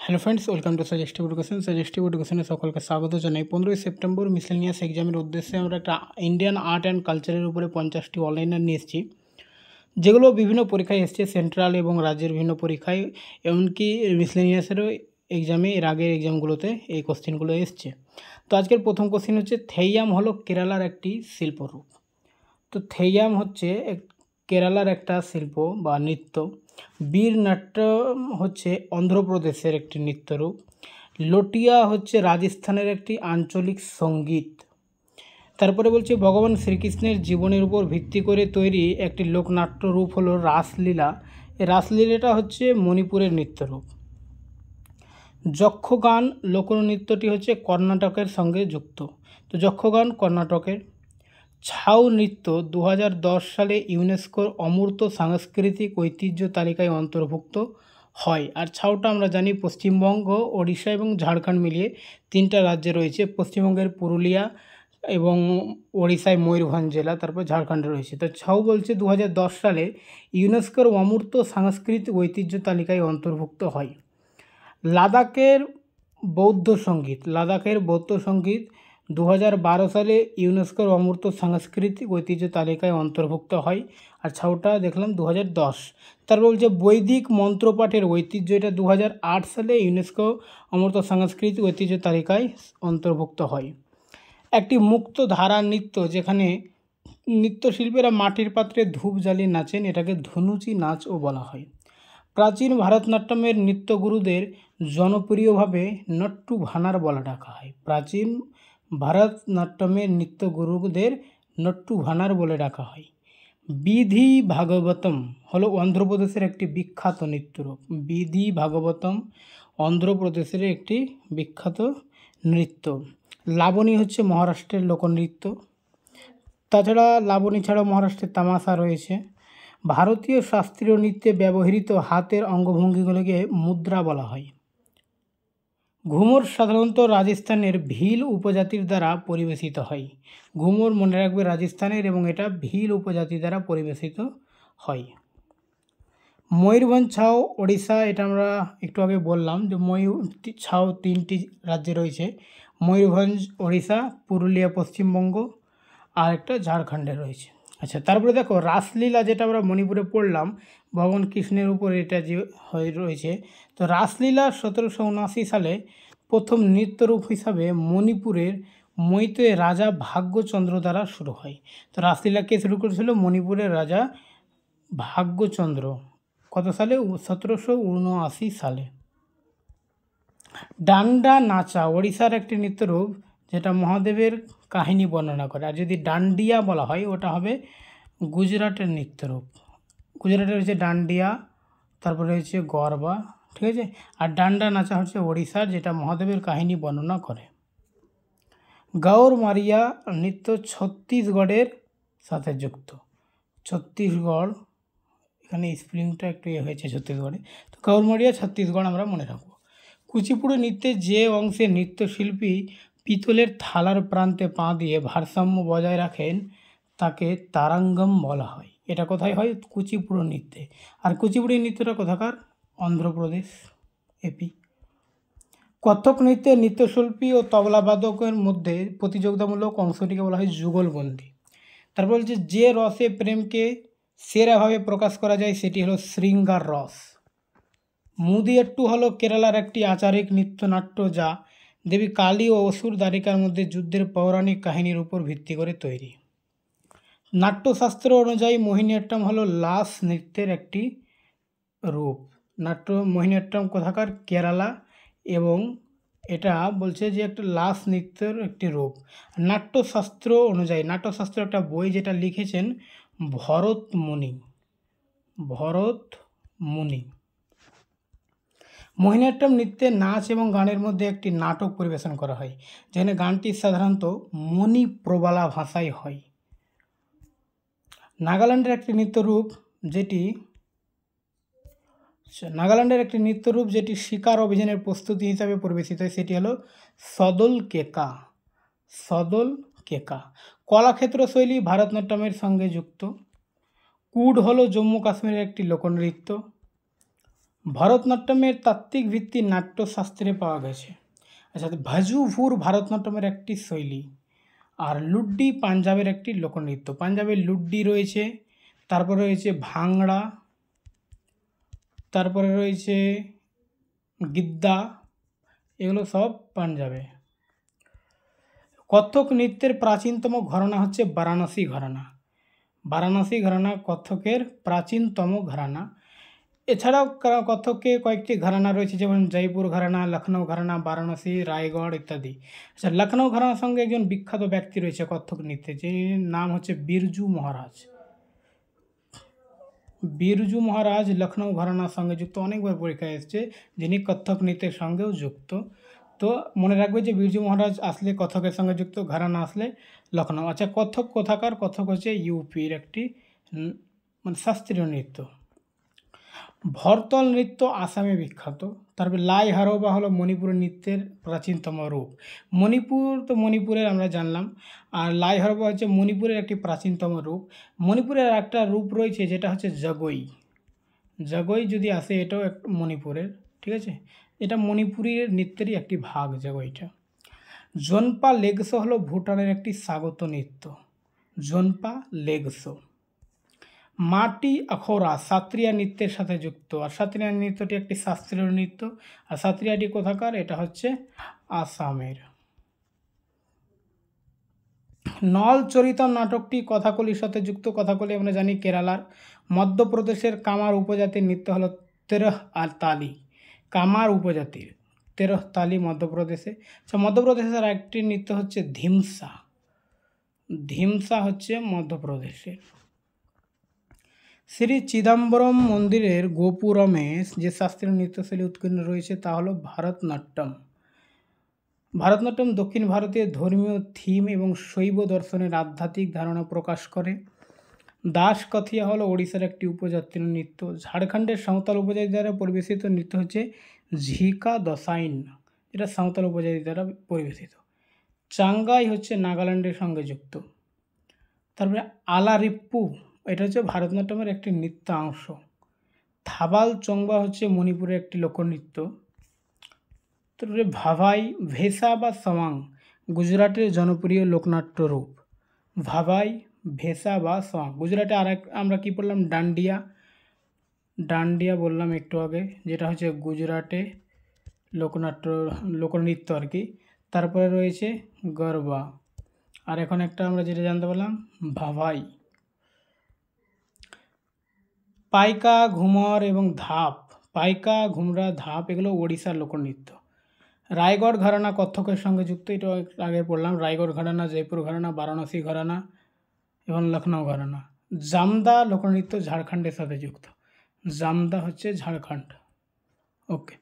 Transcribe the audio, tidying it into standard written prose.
Hello friends, welcome to suggestive education. সাজেস্টিভ এডুকেশনে সকলকে স্বাগত জানাই। 15ই সেপ্টেম্বর মিসেলিনিয়াস এক্সামের উদ্দেশ্যে আমরা একটা ইন্ডিয়ান আর্ট অ্যান্ড কালচারের উপরে 50টি অনলাইনার নিয়ে এসেছি, যেগুলো বিভিন্ন পরীক্ষায় এসছে, সেন্ট্রাল এবং রাজ্যের বিভিন্ন পরীক্ষায়, এমনকি মিসেলিনিয়াসেরও এক্সামে, এর আগের এক্সামগুলোতে এই কোশ্চেনগুলো এসছে। তো আজকের প্রথম কোশ্চেন হচ্ছে, থেইয়াম হলো কেরালার একটি শিল্পরূপ। তো থেইয়াম হচ্ছে কেরালার একটা শিল্প বা নৃত্য। বীর নাট্যম হচ্ছে অন্ধ্রপ্রদেশের একটি নৃত্যরূপ। লটিয়া হচ্ছে রাজস্থানের একটি আঞ্চলিক সঙ্গীত। তারপরে বলছে, ভগবান শ্রীকৃষ্ণের জীবনের উপর ভিত্তি করে তৈরি একটি লোকনাট্য রূপ হলো রাসলীলা। এই রাসলীলাটা হচ্ছে মণিপুরের নৃত্যরূপ। যক্ষগান লোকনৃত্যটি হচ্ছে কর্ণাটকের সঙ্গে যুক্ত। তো যক্ষগান কর্ণাটকের। ছাউ নৃত্য 2010 সালে ইউনেস্কোর অমূর্ত সাংস্কৃতিক ঐতিহ্য তালিকায় অন্তর্ভুক্ত হয়। আর ছাউটা আমরা জানি পশ্চিমবঙ্গ, ওড়িশা এবং ঝাড়খণ্ড মিলিয়ে 3টা রাজ্যে রয়েছে। পশ্চিমবঙ্গের পুরুলিয়া এবং ওড়িশায় ময়ূরভঞ্জ জেলা, তারপর ঝাড়খণ্ডে রয়েছে। তো ছাউ বলছে 2010 সালে ইউনেস্কোর অমূর্ত সাংস্কৃতিক ঐতিহ্য তালিকায় অন্তর্ভুক্ত হয়। লাদাখের বৌদ্ধ সঙ্গীত 2012 সালে ইউনেস্কোর অমূর্ত সাংস্কৃতিক ঐতিহ্য তালিকায় অন্তর্ভুক্ত হয়। আর ছাউটা দেখলাম 2010। তারপর বলছে, বৈদিক মন্ত্রপাঠের ঐতিহ্য, এটা 2008 সালে ইউনেস্কো অমূর্ত সাংস্কৃতিক ঐতিহ্য তালিকায় অন্তর্ভুক্ত হয়। একটি মুক্ত ধারা নৃত্য, যেখানে নৃত্যশিল্পীরা মাটির পাত্রে ধূপ জ্বালিয়ে নাচেন, এটাকে ধনুচি নাচও বলা হয়। প্রাচীন ভারতনাট্যমের নৃত্যগুরুদের জনপ্রিয়ভাবে নট্টু ভানার বলে ডাকা হয়। প্রাচীন ভারতনাট্যমের নৃত্যগুরুদের নট্টু ভানার বলে ডাকা হয়। বিধি ভাগবতম হলো অন্ধ্রপ্রদেশের একটি বিখ্যাত নৃত্যরূপ। বিধি ভাগবতম অন্ধ্রপ্রদেশের একটি বিখ্যাত নৃত্য। লাবণী হচ্ছে মহারাষ্ট্রের লোকনৃত্য। তাছাড়া লাবণী ছাড়াও মহারাষ্ট্রের তামাশা রয়েছে। ভারতীয় শাস্ত্রীয় নৃত্যে ব্যবহৃত হাতের অঙ্গভঙ্গিগুলোকে মুদ্রা বলা হয়। ঘুমর সাধারণত রাজস্থানের ভিল উপজাতির দ্বারা পরিবেশিত হয়। ঘুমর মনে রাখবে রাজস্থানের, এবং এটা ভিল উপজাতি দ্বারা পরিবেশিত হয়। ময়ূরভঞ্জ ছাউ ওড়িশা, এটা আমরা একটু আগে বললাম যে ছাউ 3টি রাজ্যে রয়েছে। ময়ূরভঞ্জ ওড়িশা, পুরুলিয়া পশ্চিমবঙ্গ, আর একটা ঝাড়খণ্ডে রয়েছে। আচ্ছা, তারপরে দেখো রাসলীলা, যেটা আমরা মণিপুরে পড়লাম, ভগবান কৃষ্ণের উপর এটা যে রয়েছে। তো রাসলীলা 1779 সালে প্রথম নৃত্যরূপ হিসাবে মণিপুরের মৈতৈ রাজা ভাগ্যচন্দ্র দ্বারা শুরু হয়। তো রাসলীলা কে শুরু করেছিল? মণিপুরের রাজা ভাগ্যচন্দ্র। কত সালে? 1779 সালে। ডান্ডা নাচা ওড়িশার একটি নৃত্যরূপ, যেটা মহাদেবের কাহিনী বর্ণনা করে। আর যদি ডান্ডিয়া বলা হয়, ওটা হবে গুজরাটের নৃত্যরূপ। গুজরাটের হচ্ছে ডান্ডিয়া, তারপরে হচ্ছে গরবা, ঠিক আছে। আর ডান্ডা নাচা হচ্ছে ওড়িশার, যেটা মহাদেবের কাহিনী বর্ণনা করে। গৌর মারিয়া নৃত্য ছত্তিশগড়ের সাথে যুক্ত। ছত্তিশগড়, এখানে স্প্রিংটা একটু হয়েছে ছত্তিশগড়ে। তো গৌর মারিয়া ছত্তিশগড় আমরা মনে রাখবো। কুচিপুড়ি নৃত্যে যে অংশে নৃত্যশিল্পী পিতলের থালার প্রান্তে পা দিয়ে ভারসাম্য বজায় রাখেন, তাকে তারাঙ্গম বলা হয়। এটা কোথায় হয়? কুচিপুড়ি নৃত্যে। আর কুচিপুড়ি নৃত্যটা কোথাকার? অন্ধ্রপ্রদেশ, এপি। কত্থক নৃত্যে নৃত্যশিল্পী ও তবলাবাদকের মধ্যে প্রতিযোগিতামূলক অংশটিকে বলা হয় যুগলবন্দি। তারপর বলছে, যে রসে প্রেমকে সেরাভাবে প্রকাশ করা যায়, সেটি হলো শৃঙ্গার রস। মুদিয়েট্টু হলো কেরালার একটি আচারিক নৃত্যনাট্য, যা দেবী কালী ও অসুর দ্বারিকার মধ্যে যুদ্ধের পৌরাণিক কাহিনীর উপর ভিত্তি করে তৈরি। নাট্যশাস্ত্র অনুযায়ী মোহিনীঅট্টম হলো লাস নৃত্যের একটি রূপ। মোহিনীঅট্টম কোথাকার? কেরালা, এবং এটা বলছে যে একটা লাস নৃত্যের একটি রূপ। নাট্যশাস্ত্র অনুযায়ী, নাট্যশাস্ত্র একটা বই, যেটা লিখেছেন ভরত মুনি। মোহিনীঅট্টম নৃত্যে নাচ এবং গানের মধ্যে একটি নাটক পরিবেশন করা হয়, যেখানে গানটি সাধারণত মণিপ্রবালা ভাষায় হয়। নাগাল্যান্ডের একটি নৃত্যরূপ যেটি শিকার অভিযানের প্রস্তুতি হিসাবে পরিবেশিত হয়, সেটি হলো সদল কেকা। কলাক্ষেত্র শৈলী ভারতনাট্যমের সঙ্গে যুক্ত। কুড হলো জম্মু কাশ্মীরের একটি লোকনৃত্য। ভারতনাট্যমের তাত্ত্বিক ভিত্তি নাট্যশাস্ত্রে পাওয়া গেছে। আচ্ছা, ভাজুভুর ভারতনাট্যমের একটি শৈলী, আর লুড্ডি পাঞ্জাবের একটি লোকনৃত্য। পাঞ্জাবের লুড্ডি রয়েছে, তারপরে রয়েছে ভাংড়া, তারপরে রয়েছে গিদ্দা, এগুলো সব পাঞ্জাবে। কত্থক নৃত্যের প্রাচীনতম ঘরানা হচ্ছে বারাণসী ঘরানা। বারাণসী ঘরানা কত্থকের প্রাচীনতম ঘরানা। এছাড়াও কত্থকে কয়েকটি ঘরানা রয়েছে, যেমন জয়পুর ঘরানা, লখনৌ ঘরানা, বারাণসী, রায়গড় ইত্যাদি। আচ্ছা, লখনৌ ঘরানার সঙ্গে একজন বিখ্যাত ব্যক্তি রয়েছে কত্থক নৃত্যে, যিনি নাম হচ্ছে বিরজু মহারাজ। বিরজু মহারাজ লখনৌ ঘরানার সঙ্গে যুক্ত, অনেকবার পরীক্ষায় এসছে, যিনি কত্থক নৃত্যের সঙ্গেও যুক্ত। তো মনে রাখবে যে বিরজু মহারাজ আসলে কত্থকের সঙ্গে যুক্ত, ঘরানা আসলে লখনৌ। আচ্ছা, কত্থক কোথাকার? কত্থক হচ্ছে ইউপির একটি মানে শাস্ত্রীয় নৃত্য। ভরতল নৃত্য আসামে বিখ্যাত। তারপরে লাই হারোবা হলো মণিপুরের নৃত্যের প্রাচীনতম রূপ। মণিপুরের আমরা জানলাম, আর লাই হারোবা হচ্ছে মণিপুরের একটি প্রাচীনতম রূপ। মণিপুরের একটা রূপ রয়েছে যেটা হচ্ছে জগই। জগই যদি আসে, এটাও এক মণিপুরের, ঠিক আছে, এটা মণিপুরের নৃত্যেরই একটি ভাগ জগইটা। জোনপা লেগসো হলো ভুটানের একটি স্বাগত নৃত্য। জোনপা লেগসো। মাটি আখড়া সাত্রিয়া নৃত্যের সাথে যুক্ত, আর সাত্রিয়া নৃত্যটি একটি শাস্ত্রীয় নৃত্য। আর সাত্রিয়াটি কোথাকার? এটা হচ্ছে আসামের। নল চরিতম নাটকটি কথাকলির সাথে যুক্ত। কথাকলি আমরা জানি কেরালার। মধ্যপ্রদেশের কামার উপজাতির নৃত্য হলো তেরহ আর তালি। কামার উপজাতির তেরহ তালি মধ্যপ্রদেশে। আচ্ছা, মধ্যপ্রদেশের একটি নৃত্য হচ্ছে ধিমসা। ধিমসা হচ্ছে মধ্যপ্রদেশের। শ্রী চিদম্বরম মন্দিরের গোপুরমে যে শাস্ত্রীয় নৃত্যশৈলী উৎকীর্ণ রয়েছে তা হলো ভারতনাট্যম। ভারতনাট্যম দক্ষিণ ভারতের ধর্মীয় থিম এবং শৈব দর্শনের আধ্যাত্মিক ধারণা প্রকাশ করে। দাসকথিয়া হলো ওড়িশার একটি উপজাতীয় নৃত্য। ঝাড়খণ্ডের সাঁওতাল উপজাতি দ্বারা পরিবেশিত নৃত্য হচ্ছে ঝিকা দশাইন, এটা সাঁওতাল উপজাতি দ্বারা পরিবেশিত। চাঙ্গাই হচ্ছে নাগাল্যান্ডের সঙ্গে যুক্ত। তারপরে আলারিপ্পু, এটা হচ্ছে ভারতনাট্যমের একটি নৃত্যাংশ। থাবাল চংবা হচ্ছে মণিপুরের একটি লোকনৃত্য। তারপরে ভাভাই, ভেসা বা সওয়াং গুজরাটের জনপ্রিয় লোকনাট্য রূপ। ভাভাই, ভেসা বা সওয়াং। গুজরাটে আমরা কি বললাম? ডান্ডিয়া। ডান্ডিয়া বললাম একটু আগে, যেটা হচ্ছে গুজরাটে লোকনৃত্য আর কি। তারপরে রয়েছে গরবা, আর এখন একটা আমরা যেটা জানতে পারলাম ভাভাই। পাইকা, ঘুমর এবং ধাপ, পাইকা, ঘুমরা, ধাপ এগুলো ওড়িশার লোকনৃত্য। রায়গড় ঘরানা কত্থকের সঙ্গে যুক্ত, এটা আগে পড়লাম। রায়গড় ঘরানা, জয়পুর ঘরানা, বারাণসী ঘরানা এবং লখনৌ ঘরানা। জামদা লোকনৃত্য ঝাড়খণ্ডের সাথে যুক্ত। জামদা হচ্ছে ঝাড়খণ্ড। ওকে।